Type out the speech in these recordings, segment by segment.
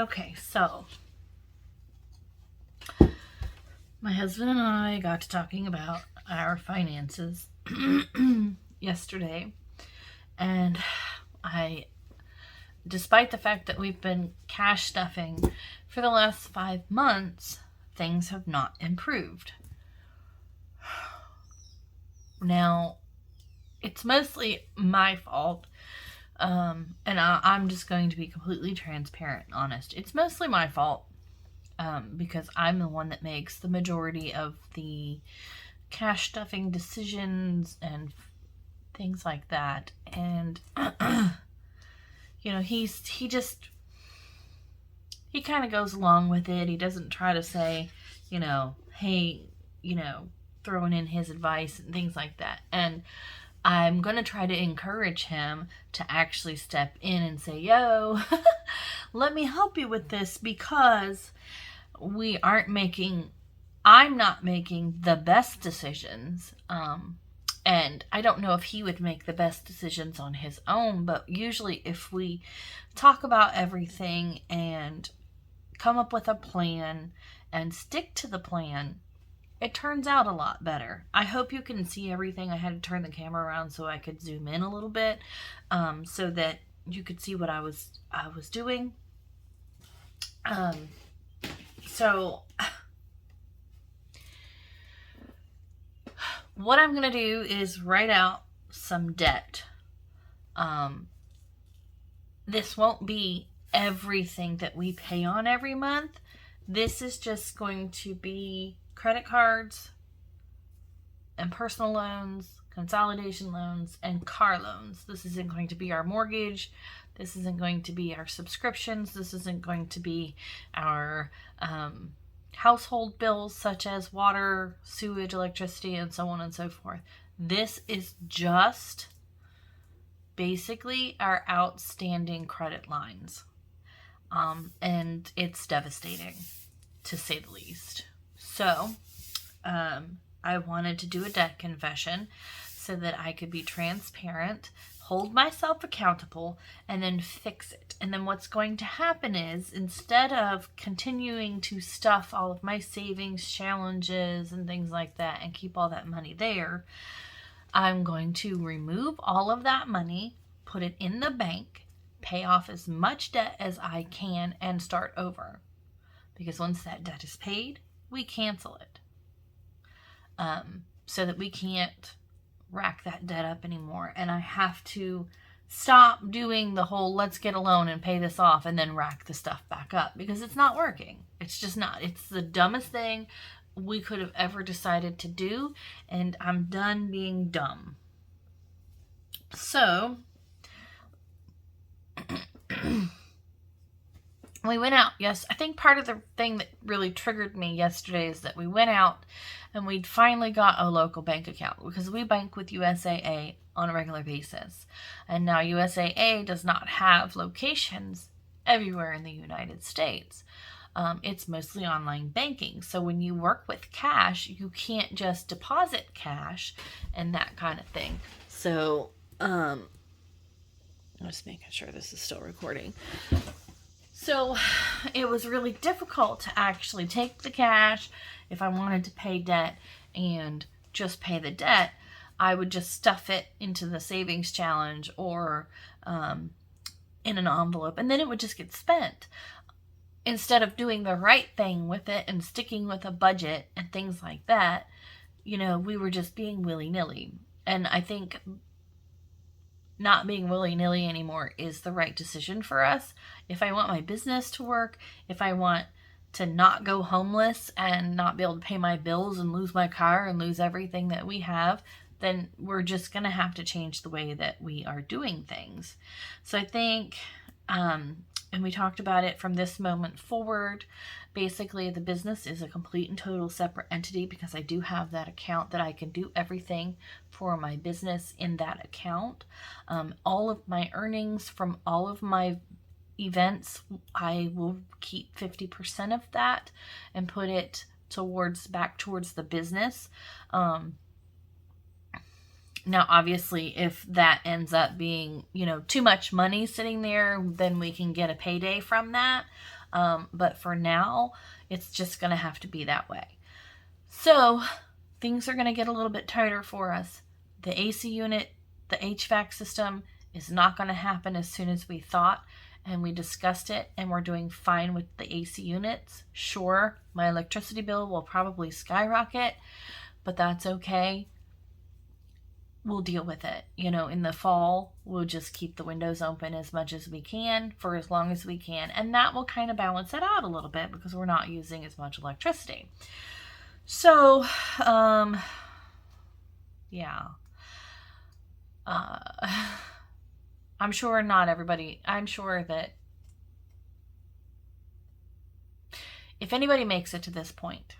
Okay, so my husband and I got to talking about our finances yesterday, and despite the fact that we've been cash stuffing for the last 5 months, things have not improved. Now, it's mostly my fault, and I'm just going to be completely transparent and honest. It's mostly my fault, because I'm the one that makes the majority of the cash stuffing decisions and things like that. And he kind of goes along with it. He doesn't try to say, hey, throwing in his advice and things like that. And I'm going to try to encourage him to actually step in and say, yo, let me help you with this, because I'm not making the best decisions. And I don't know if he would make the best decisions on his own, but usually if we talk about everything and come up with a plan and stick to the plan, it turns out a lot better. I hope you can see everything. I had to turn the camera around so I could zoom in a little bit, so that you could see what I was doing. So what I'm going to do is write out some debt. This won't be everything that we pay on every month. This is just going to be credit cards and personal loans, consolidation loans, and car loans. This isn't going to be our mortgage. This isn't going to be our subscriptions. This isn't going to be our household bills such as water, sewage, electricity, and so on and so forth. This is just basically our outstanding credit lines. And it's devastating, to say the least. So, I wanted to do a debt confession so that I could be transparent, hold myself accountable, and then fix it. And then what's going to happen is, instead of continuing to stuff all of my savings challenges and things like that and keep all that money there, I'm going to remove all of that money, put it in the bank, pay off as much debt as I can, and start over. Because once that debt is paid, we cancel it. So that we can't rack that debt up anymore. And I have to stop doing the whole let's get a loan and pay this off and then rack the stuff back up, because it's not working. It's just not. It's the dumbest thing we could have ever decided to do, and I'm done being dumb. So we went out. Yes, I think part of the thing that really triggered me yesterday is that we went out and we'd finally got a local bank account, because we bank with USAA on a regular basis. And now USAA does not have locations everywhere in the United States. It's mostly online banking. So when you work with cash, you can't just deposit cash and that kind of thing. So, I'm just making sure this is still recording. So it was really difficult to actually take the cash. If I wanted to pay debt and just pay the debt, I would just stuff it into the savings challenge or in an envelope, and then it would just get spent. Instead of doing the right thing with it and sticking with a budget and things like that, we were just being willy-nilly. And I think not being willy-nilly anymore is the right decision for us. If I want my business to work, if I want to not go homeless and not be able to pay my bills and lose my car and lose everything that we have, then we're just going to have to change the way that we are doing things. So I think, and we talked about it from this moment forward, basically the business is a complete and total separate entity, because I do have that account that I can do everything for my business in that account. All of my earnings from all of my events, I will keep 50% of that and put it back towards the business. Now, obviously, if that ends up being, too much money sitting there, then we can get a payday from that. But for now, it's just going to have to be that way. So things are going to get a little bit tighter for us. The AC unit, the HVAC system is not going to happen as soon as we thought. And we discussed it, and we're doing fine with the AC units. Sure, my electricity bill will probably skyrocket, but that's okay. We'll deal with it. In the fall, we'll just keep the windows open as much as we can for as long as we can. And that will kind of balance it out a little bit because we're not using as much electricity. So, yeah. I'm sure that if anybody makes it to this point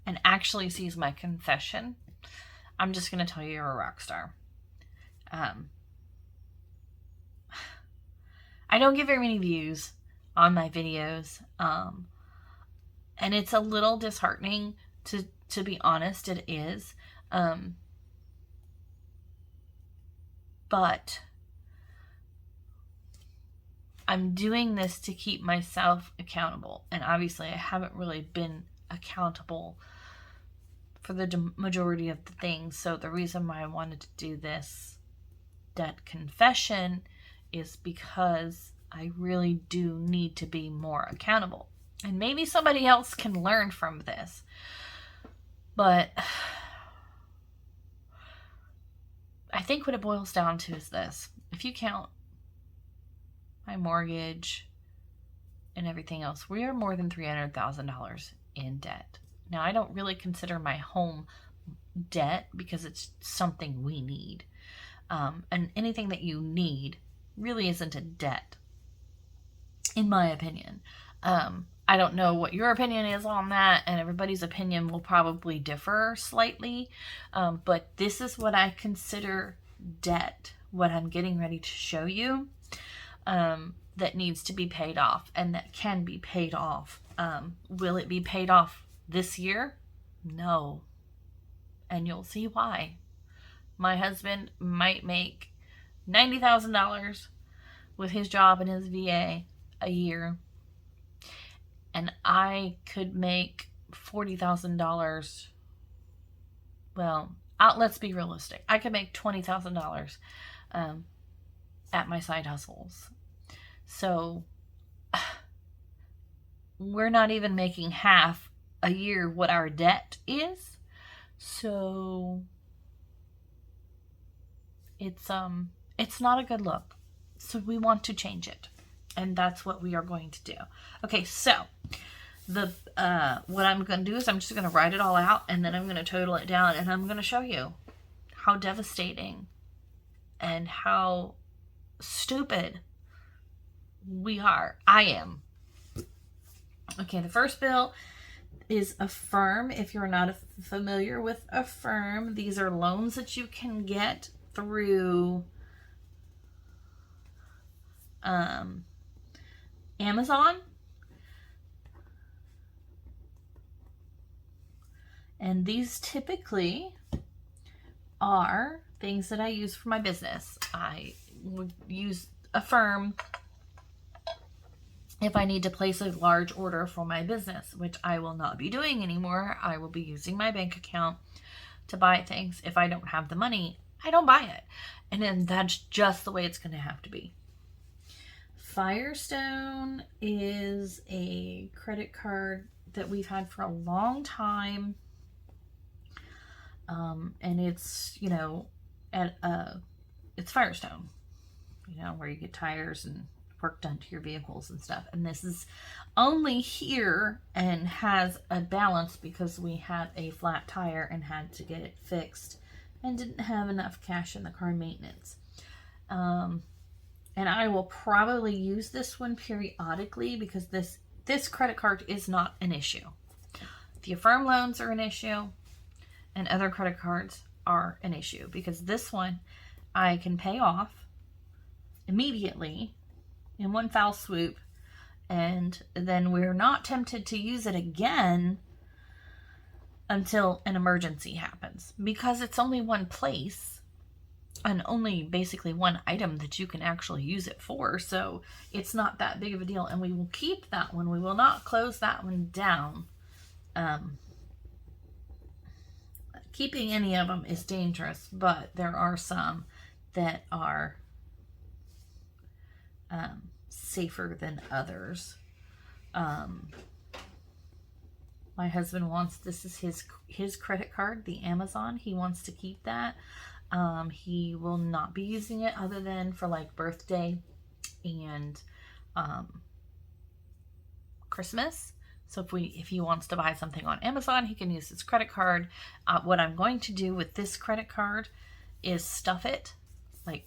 and actually sees my confession, I'm just going to tell you you're a rock star. I don't get very many views on my videos. And it's a little disheartening to be honest, it is. But I'm doing this to keep myself accountable. And obviously I haven't really been accountable for the majority of the things. So the reason why I wanted to do this debt confession is because I really do need to be more accountable. And maybe somebody else can learn from this. But I think what it boils down to is this. If you count my mortgage and everything else, we are more than $300,000 in debt. Now, I don't really consider my home debt because it's something we need. And anything that you need really isn't a debt, in my opinion. I don't know what your opinion is on that, and everybody's opinion will probably differ slightly. But this is what I consider debt, what I'm getting ready to show you, that needs to be paid off and that can be paid off. Will it be paid off this year? No. And you'll see why. My husband might make $90,000 with his job and his VA a year. And I could make $40,000. Well, let's be realistic. I could make $20,000 at my side hustles. So we're not even making half a year what our debt is. So it's not a good look. So we want to change it. And that's what we are going to do. Okay, so what I'm going to do is I'm just going to write it all out, and then I'm going to total it down, and I'm going to show you how devastating and how stupid we are. I am. Okay, the first bill is Affirm. If you're not familiar with Affirm, these are loans that you can get through Amazon. And these typically are things that I use for my business. I would use Affirm if I need to place a large order for my business, which I will not be doing anymore. I will be using my bank account to buy things. If I don't have the money, I don't buy it. And then that's just the way it's going to have to be. Firestone is a credit card that we've had for a long time. And it's, it's Firestone, where you get tires and work done to your vehicles and stuff. And this is only here and has a balance because we had a flat tire and had to get it fixed and didn't have enough cash in the car maintenance. And I will probably use this one periodically because this credit card is not an issue. The Affirm loans are an issue, and other credit cards are an issue because this one I can pay off immediately in one foul swoop, and then we're not tempted to use it again until an emergency happens because it's only one place and only basically one item that you can actually use it for. So it's not that big of a deal. And we will keep that one. We will not close that one down. Keeping any of them is dangerous, but there are some that are safer than others. My husband wants, this is his credit card, the Amazon. He wants to keep that. He will not be using it other than for like birthday and Christmas. So if he wants to buy something on Amazon, he can use his credit card. What I'm going to do with this credit card is stuff it, like,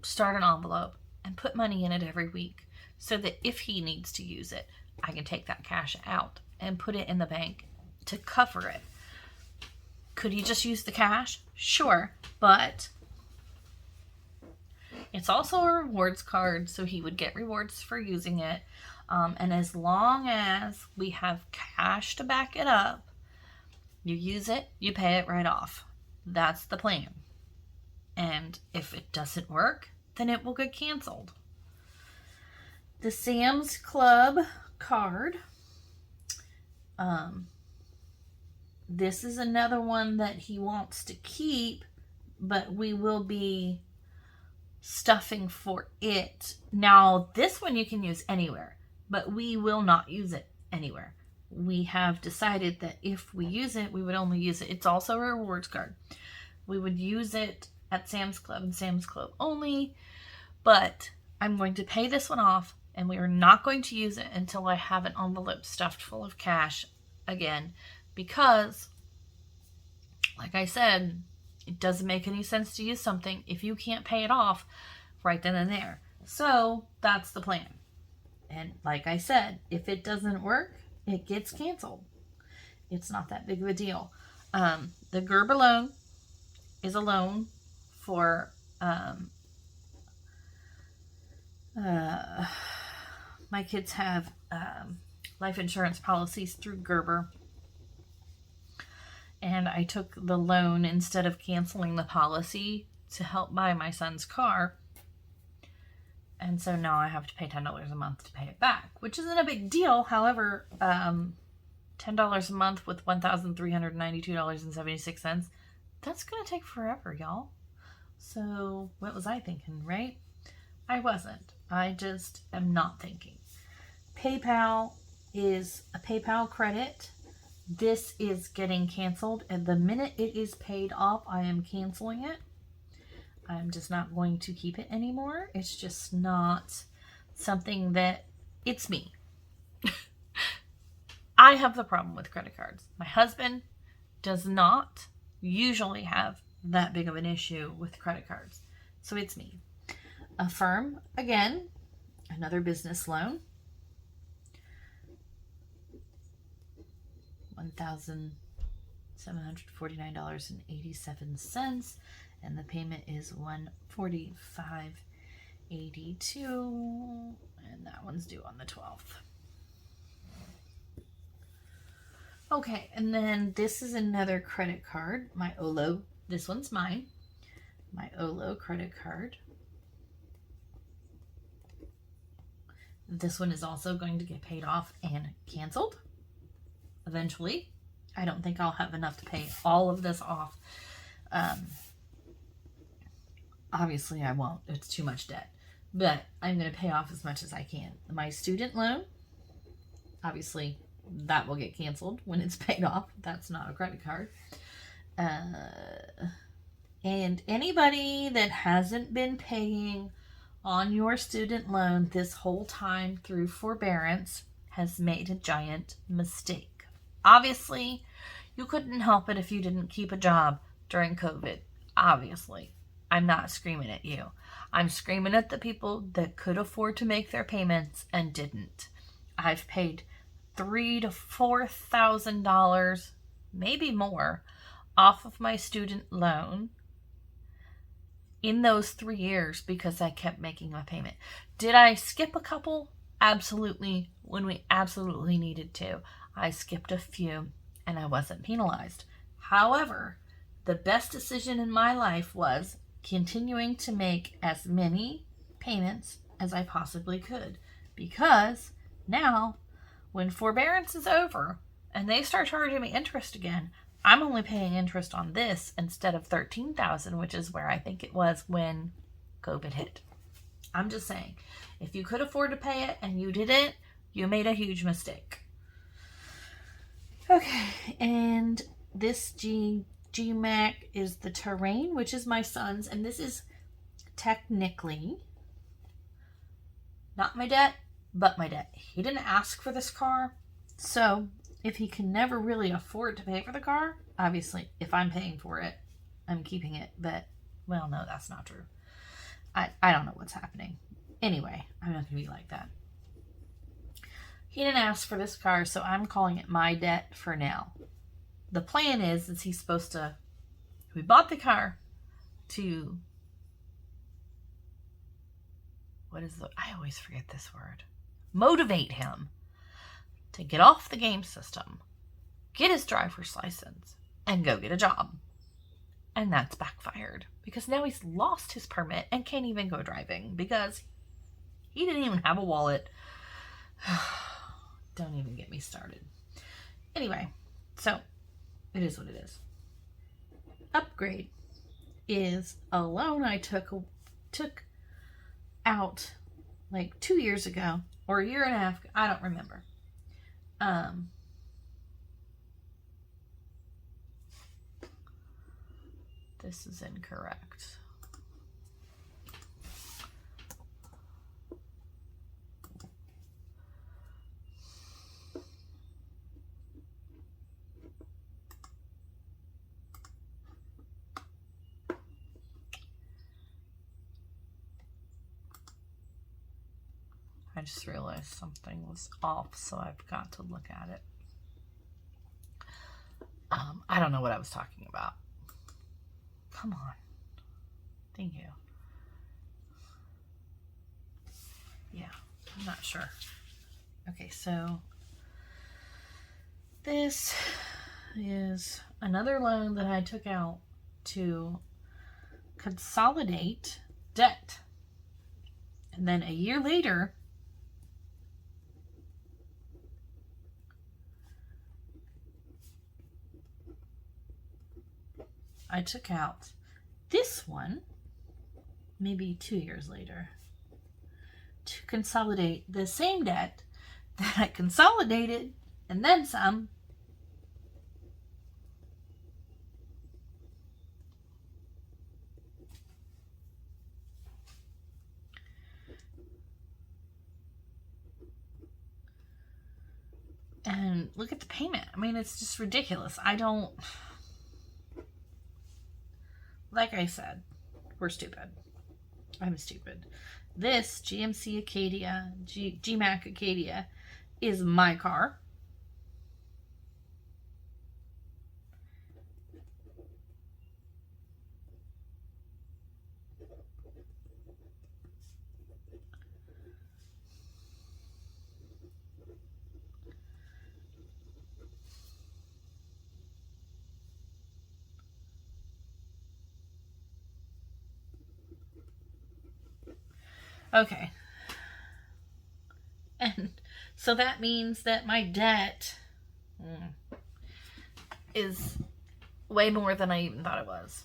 start an envelope and put money in it every week so that if he needs to use it, I can take that cash out and put it in the bank to cover it. Could he just use the cash? Sure, but it's also a rewards card, so he would get rewards for using it. And as long as we have cash to back it up, you use it, you pay it right off. That's the plan. And if it doesn't work, then it will get canceled. The Sam's Club card. This is another one that he wants to keep, but we will be stuffing for it. Now, this one you can use anywhere, but we will not use it anywhere. We have decided that if we use it, we would only use it. It's also a rewards card. We would use it at Sam's Club and Sam's Club only, but I'm going to pay this one off, and we are not going to use it until I have an envelope stuffed full of cash again, because, like I said, it doesn't make any sense to use something if you can't pay it off right then and there. So that's the plan. And like I said, if it doesn't work, it gets canceled. It's not that big of a deal. The Gerber loan is a loan for my kids have life insurance policies through Gerber, and I took the loan instead of canceling the policy to help buy my son's car, and so now I have to pay $10 a month to pay it back, which isn't a big deal. However, $10 a month with $1,392.76, that's gonna take forever, y'all. So what was I thinking, right? I wasn't. I just am not thinking. PayPal is a PayPal credit. This is getting canceled, and the minute it is paid off, I am canceling it. I'm just not going to keep it anymore. It's just not something that, it's me. I have the problem with credit cards. My husband does not usually have that big of an issue with credit cards. So it's me. Affirm, again, another business loan. $1,749.87, and the payment is $145.82, and that one's due on the 12th. Okay, and then this is another credit card, my OLO. This one's mine. My OLO credit card. This one is also going to get paid off and canceled eventually. I don't think I'll have enough to pay all of this off. Obviously I won't. It's too much debt. But I'm going to pay off as much as I can. My student loan, obviously that will get canceled when it's paid off. That's not a credit card. And anybody that hasn't been paying on your student loan this whole time through forbearance has made a giant mistake. Obviously, you couldn't help it if you didn't keep a job during COVID. Obviously, I'm not screaming at you. I'm screaming at the people that could afford to make their payments and didn't. I've paid $3,000 to $4,000, maybe more, off of my student loan in those 3 years because I kept making my payment. Did I skip a couple? Absolutely, when we absolutely needed to. I skipped a few and I wasn't penalized. However, the best decision in my life was continuing to make as many payments as I possibly could, because now when forbearance is over and they start charging me interest again, I'm only paying interest on this instead of $13,000, which is where I think it was when COVID hit. I'm just saying, if you could afford to pay it and you didn't, you made a huge mistake. Okay, and this GMAC is the Terrain, which is my son's, and this is technically not my debt, but my debt. He didn't ask for this car, so if he can never really afford to pay for the car, obviously, if I'm paying for it, I'm keeping it, but, well, no, that's not true. I don't know what's happening. Anyway, I'm not going to be like that. He didn't ask for this car, so I'm calling it my debt for now. The plan is he's supposed to, we bought the car to, I always forget this word, motivate him to get off the game system, get his driver's license, and go get a job. And that's backfired, because now he's lost his permit and can't even go driving because he didn't even have a wallet. Don't even get me started. Anyway, so it is what it is. Upgrade is a loan I took out like 2 years ago or a year and a half. I don't remember. This is incorrect. I just realized something was off, so I've got to look at it. I don't know what I was talking about. Come on. Thank you. Yeah, I'm not sure. Okay, so this is another loan that I took out to consolidate debt. And then a year later, I took out this one, maybe 2 years later, to consolidate the same debt that I consolidated and then some. And look at the payment. I mean, it's just ridiculous. Like I said, we're stupid. I'm stupid. This GMC Acadia, GMAC Acadia, is my car. Okay. And so that means that my debt is way more than I even thought it was.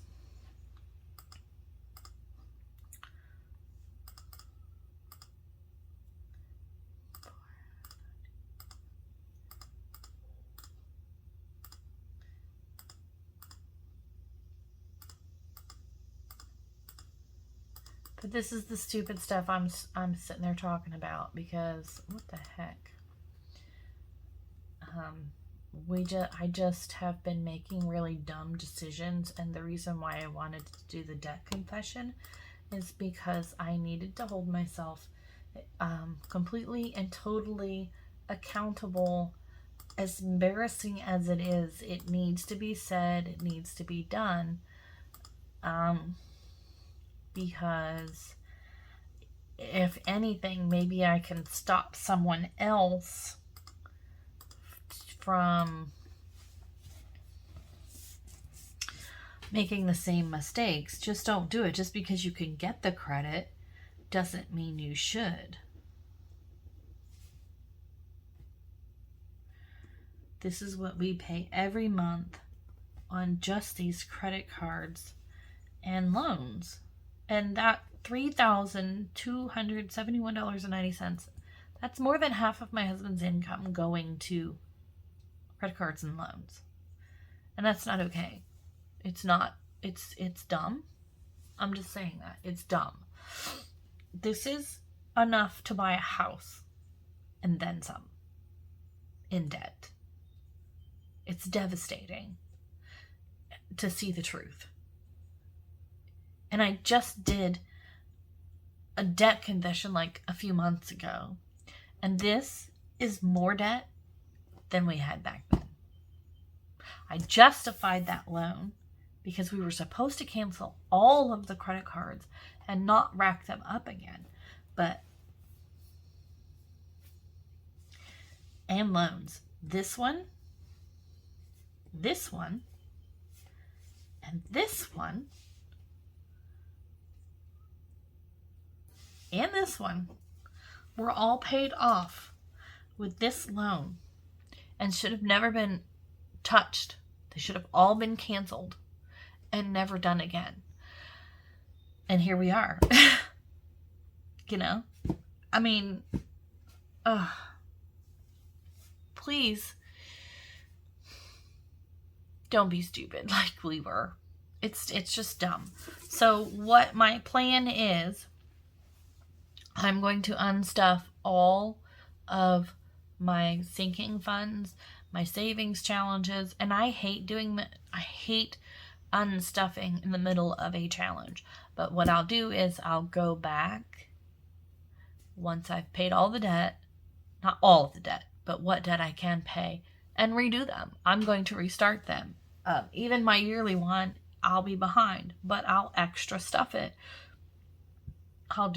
But this is the stupid stuff I'm sitting there talking about, because what the heck? I just have been making really dumb decisions, and the reason why I wanted to do the debt confession is because I needed to hold myself completely and totally accountable. As embarrassing as it is, it needs to be said, it needs to be done. Because if anything, maybe I can stop someone else from making the same mistakes. Just don't do it. Just because you can get the credit doesn't mean you should. This is what we pay every month on just these credit cards and loans. And that $3,271.90, that's more than half of my husband's income going to credit cards and loans. And that's not okay. It's not. It's dumb. I'm just saying that. It's dumb. This is enough to buy a house and then some in debt. It's devastating to see the truth. And I just did a debt confession like a few months ago. And this is more debt than we had back then. I justified that loan because we were supposed to cancel all of the credit cards and not rack them up again. And loans. This one, and this one, and this one were all paid off with this loan and should have never been touched. They should have all been canceled and never done again. And here we are. You know? I mean, please don't be stupid like we were. It's just dumb. So what my plan is, I'm going to unstuff all of my sinking funds, my savings challenges, and I hate doing that. I hate unstuffing in the middle of a challenge. But what I'll do is I'll go back once I've paid all the debt, not all of the debt, but what debt I can pay, and redo them. I'm going to restart them. Even my yearly one, I'll be behind, but I'll extra stuff it. I'll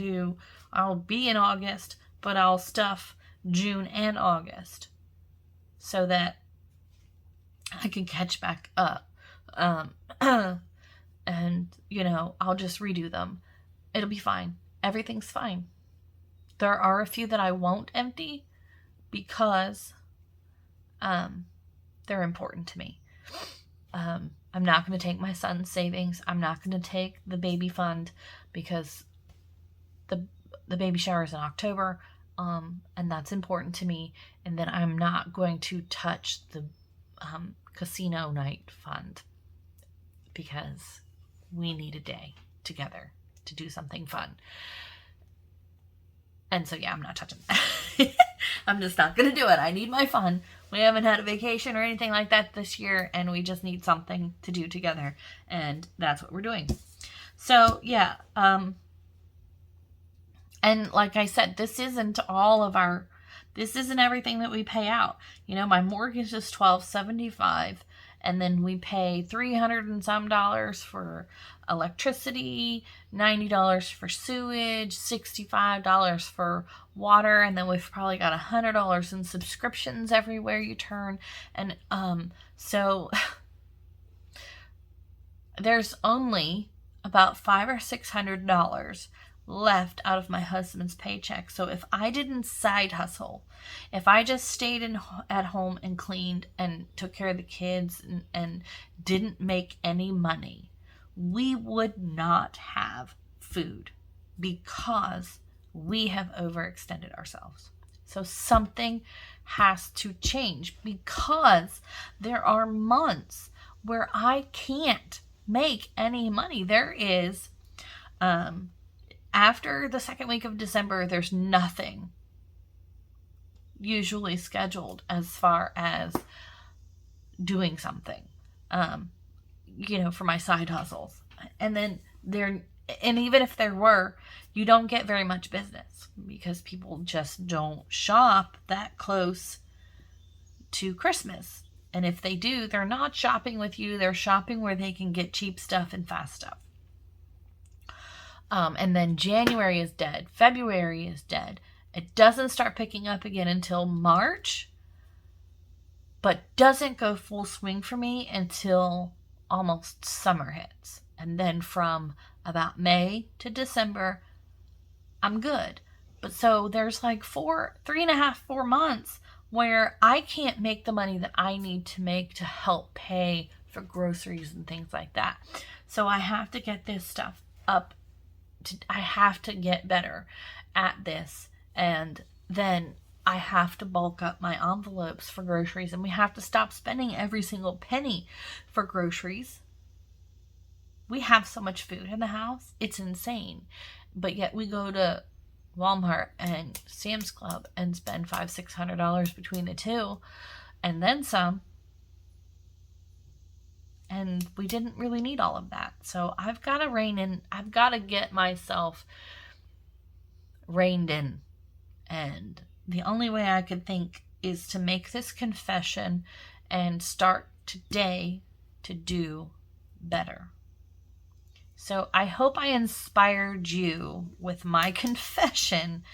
be in August, but I'll stuff June and August so that I can catch back up. And, I'll just redo them. It'll be fine. Everything's fine. There are a few that I won't empty because they're important to me. I'm not going to take my son's savings. I'm not going to take the baby fund because the baby shower is in October, and that's important to me. And then I'm not going to touch the casino night fund because we need a day together to do something fun. And so, I'm not touching that. I'm just not going to do it. I need my fun. We haven't had a vacation or anything like that this year, and we just need something to do together. And that's what we're doing. So, and like I said, this isn't everything that we pay out. My mortgage is $1,275, and then we pay $300 and some for electricity, $90 for sewage, $65 for water, and then we've probably got $100 in subscriptions everywhere you turn. And so there's only about $500 or $600 left out of my husband's paycheck. So if I didn't side hustle, if I just stayed at home and cleaned and took care of the kids and didn't make any money, we would not have food because we have overextended ourselves. So something has to change because there are months where I can't make any money. There is, after the second week of December, there's nothing usually scheduled as far as doing something, for my side hustles. And then even if there were, you don't get very much business because people just don't shop that close to Christmas. And if they do, they're not shopping with you. They're shopping where they can get cheap stuff and fast stuff. And then January is dead. February is dead. It doesn't start picking up again until March, but doesn't go full swing for me until almost summer hits. And then from about May to December, I'm good. But so there's like 3.5, 4 months where I can't make the money that I need to make to help pay for groceries and things like that. So I have to get this stuff up. I have to get better at this. And then I have to bulk up my envelopes for groceries. And we have to stop spending every single penny for groceries. We have so much food in the house. It's insane. But yet we go to Walmart and Sam's Club and spend $500-$600 between the two and then some. And we didn't really need all of that. So I've got to rein in. I've got to get myself reined in. And the only way I could think is to make this confession and start today to do better. So I hope I inspired you with my confession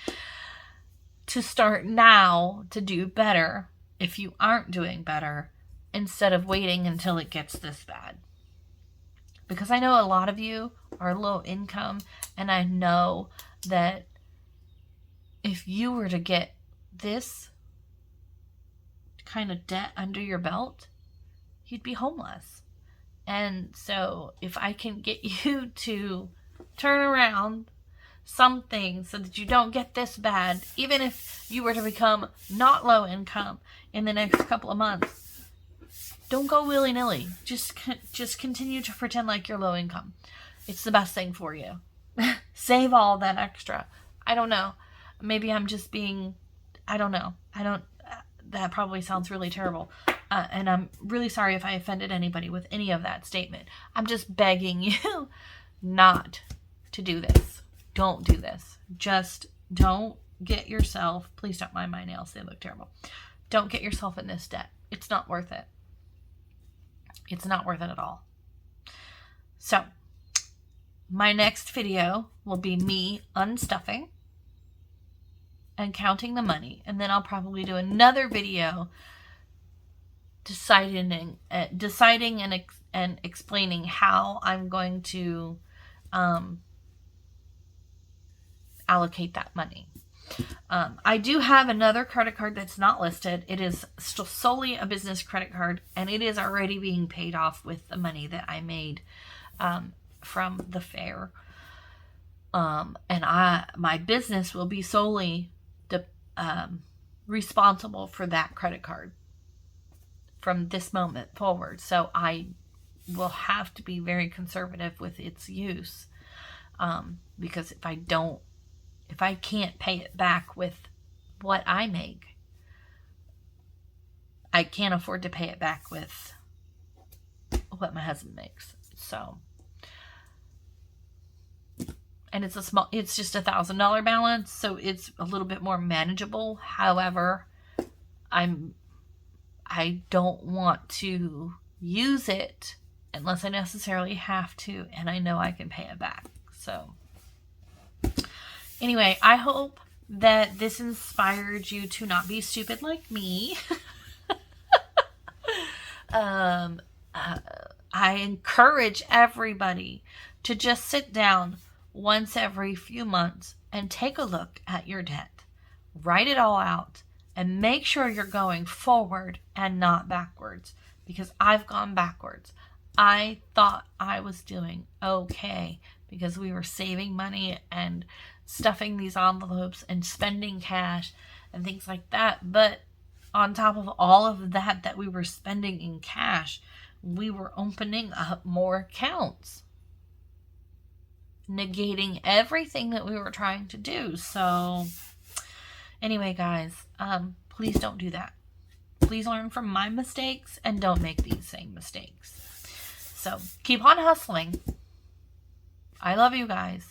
to start now to do better if you aren't doing better, instead of waiting until it gets this bad. Because I know a lot of you are low income, and I know that if you were to get this kind of debt under your belt, you'd be homeless. And so if I can get you to turn around something so that you don't get this bad, even if you were to become not low income in the next couple of months, don't go willy-nilly. Just continue to pretend like you're low income. It's the best thing for you. Save all that extra. I don't know. Maybe I'm just being, I don't know. That probably sounds really terrible. And I'm really sorry if I offended anybody with any of that statement. I'm just begging you not to do this. Don't do this. Just don't get yourself, please don't mind my nails, they look terrible. Don't get yourself in this debt. It's not worth it. It's not worth it at all. So, my next video will be me unstuffing and counting the money. And then I'll probably do another video deciding and explaining how I'm going to allocate that money. I do have another credit card that's not listed. It is solely a business credit card, and it is already being paid off with the money that I made from the fair. And my business will be solely responsible for that credit card from this moment forward. So I will have to be very conservative with its use, because if I can't pay it back with what I make, I can't afford to pay it back with what my husband makes. So, and it's just $1,000 balance, so it's a little bit more manageable. However, I don't want to use it unless I necessarily have to, and I know I can pay it back. So anyway, I hope that this inspired you to not be stupid like me. I encourage everybody to just sit down once every few months and take a look at your debt. Write it all out and make sure you're going forward and not backwards, because I've gone backwards. I thought I was doing okay because we were saving money and stuffing these envelopes and spending cash and things like that. But on top of all of that we were spending in cash, we were opening up more accounts, negating everything that we were trying to do. So anyway, guys, please don't do that. Please learn from my mistakes and don't make these same mistakes. So keep on hustling. I love you guys.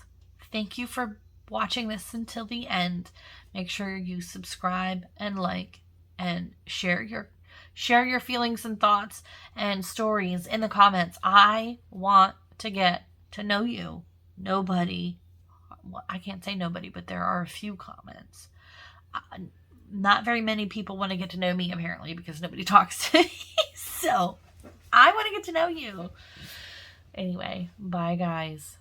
Thank you for watching this until the end. Make sure you subscribe and like and share your feelings and thoughts and stories in the comments. I want to get to know you. I can't say nobody, but there are a few comments. Not very many people want to get to know me, apparently, because nobody talks to me. So I want to get to know you. Anyway, bye guys.